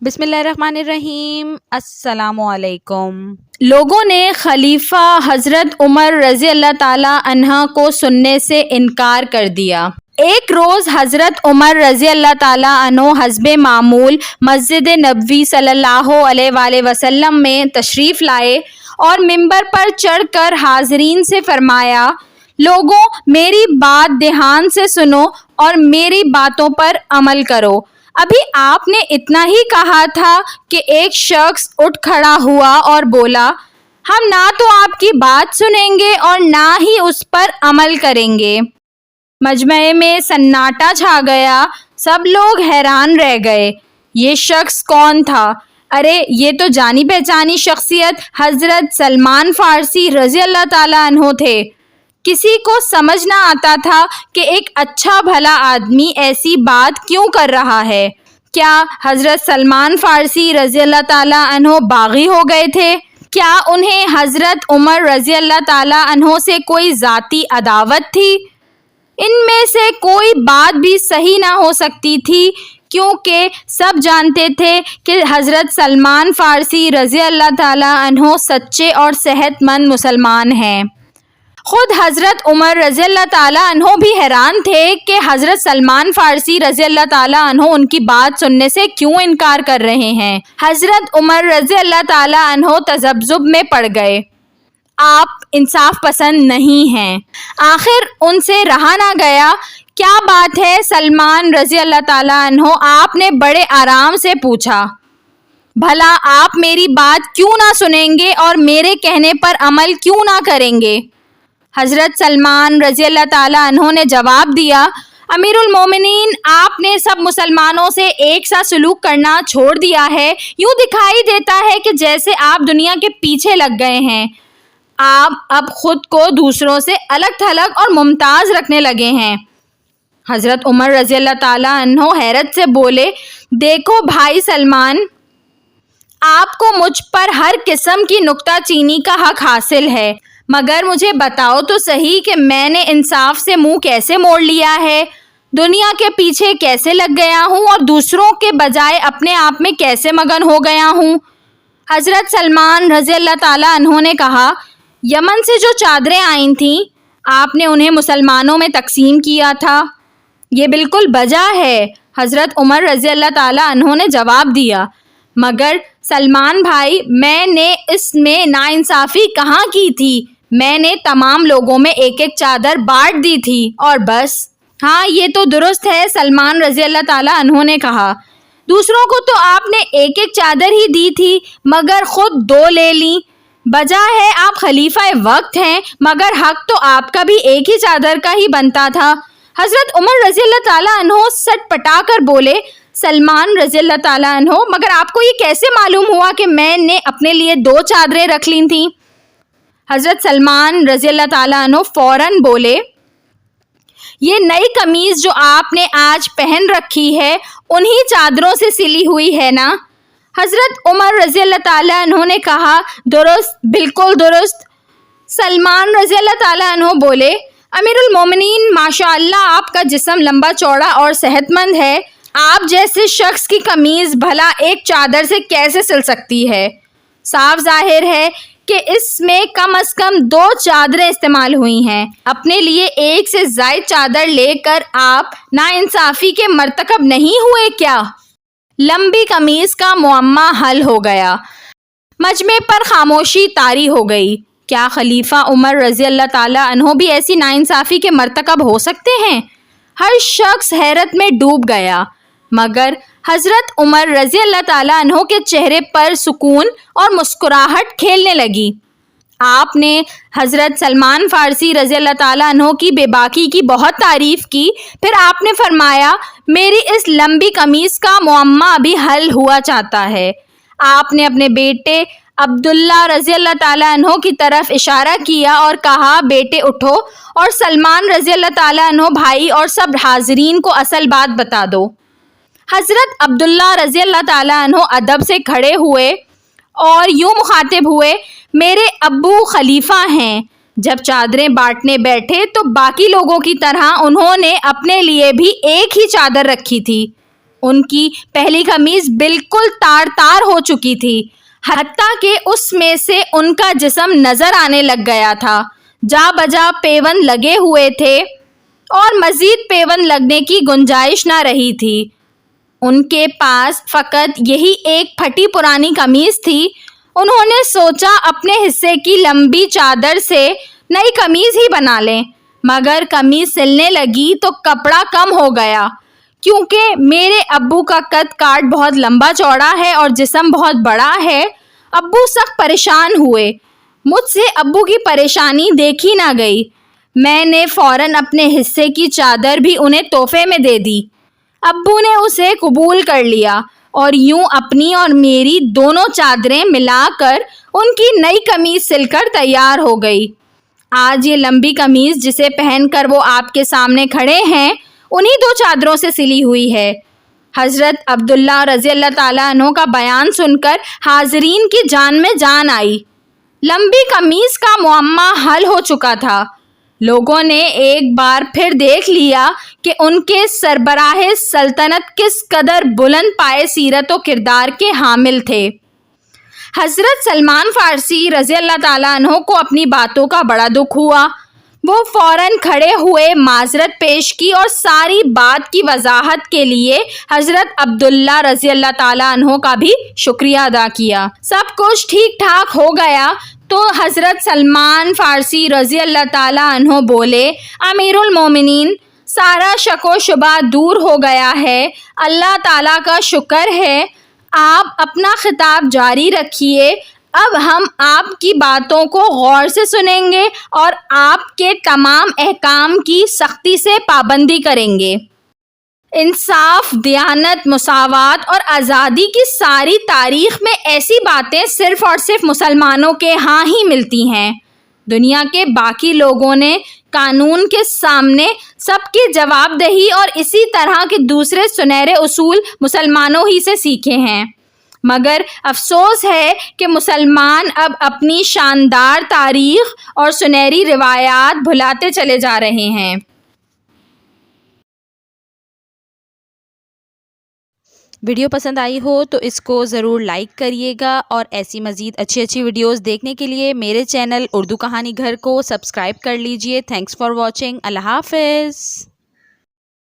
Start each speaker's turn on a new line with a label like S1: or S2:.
S1: بسم اللہ الرحمن الرحیم۔ السلام علیکم۔
S2: لوگوں نے خلیفہ حضرت عمر رضی اللہ تعالیٰ عنہ کو سننے سے انکار کر دیا۔ ایک روز حضرت عمر رضی اللہ تعالیٰ عنہ حسب معمول مسجد نبوی صلی اللہ علیہ وآلہ وسلم میں تشریف لائے اور منبر پر چڑھ کر حاضرین سے فرمایا، لوگوں میری بات دھیان سے سنو اور میری باتوں پر عمل کرو۔ ابھی آپ نے اتنا ہی کہا تھا کہ ایک شخص اٹھ کھڑا ہوا اور بولا، ہم نہ تو آپ کی بات سنیں گے اور نہ ہی اس پر عمل کریں گے۔ مجمع میں سناٹا چھا گیا، سب لوگ حیران رہ گئے، یہ شخص کون تھا؟ ارے یہ تو جانی پہچانی شخصیت حضرت سلمان فارسی رضی اللہ تعالیٰ عنہ تھے۔ کسی کو سمجھ نہ آتا تھا کہ ایک اچھا بھلا آدمی ایسی بات کیوں کر رہا ہے۔ کیا حضرت سلمان فارسی رضی اللہ تعالیٰ عنہ باغی ہو گئے تھے؟ کیا انہیں حضرت عمر رضی اللہ تعالیٰ عنہ سے کوئی ذاتی عداوت تھی؟ ان میں سے کوئی بات بھی صحیح نہ ہو سکتی تھی، کیونکہ سب جانتے تھے کہ حضرت سلمان فارسی رضی اللہ تعالیٰ عنہ سچے اور صحت مند مسلمان ہیں۔ خود حضرت عمر رضی اللہ تعالیٰ عنہ بھی حیران تھے کہ حضرت سلمان فارسی رضی اللہ تعالیٰ عنہ ان کی بات سننے سے کیوں انکار کر رہے ہیں۔ حضرت عمر رضی اللہ تعالیٰ عنہ تذبذب میں پڑ گئے، آپ انصاف پسند نہیں ہیں۔ آخر ان سے رہا نہ گیا، کیا بات ہے سلمان رضی اللہ تعالیٰ عنہ؟ آپ نے بڑے آرام سے پوچھا، بھلا آپ میری بات کیوں نہ سنیں گے اور میرے کہنے پر عمل کیوں نہ کریں گے؟ حضرت سلمان رضی اللہ تعالیٰ عنہ نے جواب دیا، امیر المومنین، آپ نے سب مسلمانوں سے ایک سا سلوک کرنا چھوڑ دیا ہے۔ یوں دکھائی دیتا ہے کہ جیسے آپ دنیا کے پیچھے لگ گئے ہیں۔ آپ اب خود کو دوسروں سے الگ تھلگ اور ممتاز رکھنے لگے ہیں۔ حضرت عمر رضی اللہ تعالیٰ عنہ حیرت سے بولے، دیکھو بھائی سلمان، آپ کو مجھ پر ہر قسم کی نکتہ چینی کا حق حاصل ہے، مگر مجھے بتاؤ تو صحیح کہ میں نے انصاف سے منہ کیسے موڑ لیا ہے، دنیا کے پیچھے کیسے لگ گیا ہوں اور دوسروں کے بجائے اپنے آپ میں کیسے مگن ہو گیا ہوں۔ حضرت سلمان رضی اللہ تعالیٰ عنہ نے کہا، یمن سے جو چادریں آئی تھیں آپ نے انہیں مسلمانوں میں تقسیم کیا تھا، یہ بالکل بجا ہے۔ حضرت عمر رضی اللہ تعالیٰ عنہ نے جواب دیا، مگر سلمان بھائی، میں نے اس میں ناانصافی کہاں کی تھی؟ میں نے تمام لوگوں میں ایک ایک چادر بانٹ دی تھی اور بس۔ ہاں یہ تو درست ہے، سلمان رضی اللہ تعالیٰ عنہ نے کہا، دوسروں کو تو آپ نے ایک ایک چادر ہی دی تھی مگر خود دو لے لیں۔ بجا ہے آپ خلیفہ وقت ہیں، مگر حق تو آپ کا بھی ایک ہی چادر کا ہی بنتا تھا۔ حضرت عمر رضی اللہ تعالیٰ عنہ سٹ پٹا کر بولے، سلمان رضی اللہ تعالیٰ عنہ، مگر آپ کو یہ کیسے معلوم ہوا کہ میں نے اپنے لیے دو چادریں رکھ لی تھیں؟ حضرت سلمان رضی اللہ تعالیٰ عنہ فوراً بولے، یہ نئی قمیض جو آپ نے آج پہن رکھی ہے انہی چادروں سے سلی ہوئی ہے نا؟ حضرت عمر رضی اللہ تعالیٰ عنہ نے کہا، درست، بالکل درست۔ سلمان رضی اللہ تعالیٰ عنہ بولے، امیر المومنین، ماشاء اللہ آپ کا جسم لمبا چوڑا اور صحت مند ہے، آپ جیسے شخص کی قمیض بھلا ایک چادر سے کیسے سل سکتی ہے؟ صاف ظاہر ہے کہ اس میں کم از کم دو چادریں استعمال ہوئی ہیں۔ اپنے لیے ایک سے زائد چادر لے کر آپ ناانصافی کے مرتکب نہیں ہوئے کیا؟ لمبی قمیض کا معمہ حل ہو گیا۔ مجمع پر خاموشی طاری ہو گئی۔ کیا خلیفہ عمر رضی اللہ تعالیٰ عنہ بھی ایسی ناانصافی کے مرتکب ہو سکتے ہیں؟ ہر شخص حیرت میں ڈوب گیا، مگر حضرت عمر رضی اللہ تعالیٰ عنہ کے چہرے پر سکون اور مسکراہٹ کھیلنے لگی۔ آپ نے حضرت سلمان فارسی رضی اللہ تعالیٰ عنہ کی بے باکی کی بہت تعریف کی، پھر آپ نے فرمایا، میری اس لمبی قمیض کا معمہ ابھی حل ہوا چاہتا ہے۔ آپ نے اپنے بیٹے عبداللہ رضی اللہ تعالیٰ عنہ کی طرف اشارہ کیا اور کہا، بیٹے اٹھو اور سلمان رضی اللہ تعالیٰ عنہ بھائی اور سب حاضرین کو اصل بات بتا دو۔ حضرت عبداللہ رضی اللہ تعالیٰ عنہ ادب سے کھڑے ہوئے اور یوں مخاطب ہوئے، میرے ابو خلیفہ ہیں، جب چادریں بانٹنے بیٹھے تو باقی لوگوں کی طرح انہوں نے اپنے لیے بھی ایک ہی چادر رکھی تھی۔ ان کی پہلی قمیض بالکل تار تار ہو چکی تھی، حتیٰ کہ اس میں سے ان کا جسم نظر آنے لگ گیا تھا۔ جا بجا پیوند لگے ہوئے تھے اور مزید پیوند لگنے کی گنجائش نہ رہی تھی۔ ان کے پاس فقط یہی ایک پھٹی پرانی قمیض تھی۔ انہوں نے سوچا اپنے حصے کی لمبی چادر سے نئی قمیض ہی بنا لیں، مگر قمیض سلنے لگی تو کپڑا کم ہو گیا۔ کیونکہ میرے ابو کا قد کاٹ بہت لمبا چوڑا ہے اور جسم بہت بڑا ہے، ابو سخت پریشان ہوئے۔ مجھ سے ابو کی پریشانی دیکھی نہ گئی۔ میں نے فوراً اپنے حصے کی چادر بھی انہیں تحفے میں دے دی۔ ابو نے اسے قبول کر لیا اور یوں اپنی اور میری دونوں چادریں ملا کر ان کی نئی قمیض سل کر تیار ہو گئی۔ آج یہ لمبی قمیض جسے پہن کر وہ آپ کے سامنے کھڑے ہیں، انہی دو چادروں سے سلی ہوئی ہے۔ حضرت عبداللہ رضی اللہ تعالیٰ عنہ کا بیان سن کر حاضرین کی جان میں جان آئی۔ لمبی قمیض کا معمہ حل ہو چکا تھا۔ لوگوں نے ایک بار پھر دیکھ لیا کہ ان کے سربراہ سلطنت کس قدر بلند پائے سیرت و کردار کے حامل تھے۔ حضرت سلمان فارسی رضی اللہ تعالیٰ عنہ کو اپنی باتوں کا بڑا دکھ ہوا۔ وہ فوراً کھڑے ہوئے، معذرت پیش کی اور ساری بات کی وضاحت کے لیے حضرت عبداللہ رضی اللہ تعالیٰ عنہ کا بھی شکریہ ادا کیا۔ سب کچھ ٹھیک ٹھاک ہو گیا تو حضرت سلمان فارسی رضی اللہ تعالیٰ عنہ بولے، امیر المومنین، سارا شک و شبہ دور ہو گیا ہے، اللہ تعالیٰ کا شکر ہے۔ آپ اپنا خطاب جاری رکھیے۔ اب ہم آپ کی باتوں کو غور سے سنیں گے اور آپ کے تمام احکام کی سختی سے پابندی کریں گے۔ انصاف، دیانت، مساوات اور آزادی کی ساری تاریخ میں ایسی باتیں صرف اور صرف مسلمانوں کے ہاں ہی ملتی ہیں۔ دنیا کے باقی لوگوں نے قانون کے سامنے سب کی جواب دہی اور اسی طرح کے دوسرے سنہرے اصول مسلمانوں ہی سے سیکھے ہیں، مگر افسوس ہے کہ مسلمان اب اپنی شاندار تاریخ اور سنہری روایات بھلاتے چلے جا رہے ہیں۔
S1: ویڈیو پسند آئی ہو تو اس کو ضرور لائک کریے گا اور ایسی مزید اچھی ویڈیوز دیکھنے کے لیے میرے چینل اردو کہانی گھر کو سبسکرائب کر لیجئے۔ Thanks for watching. اللہ حافظ۔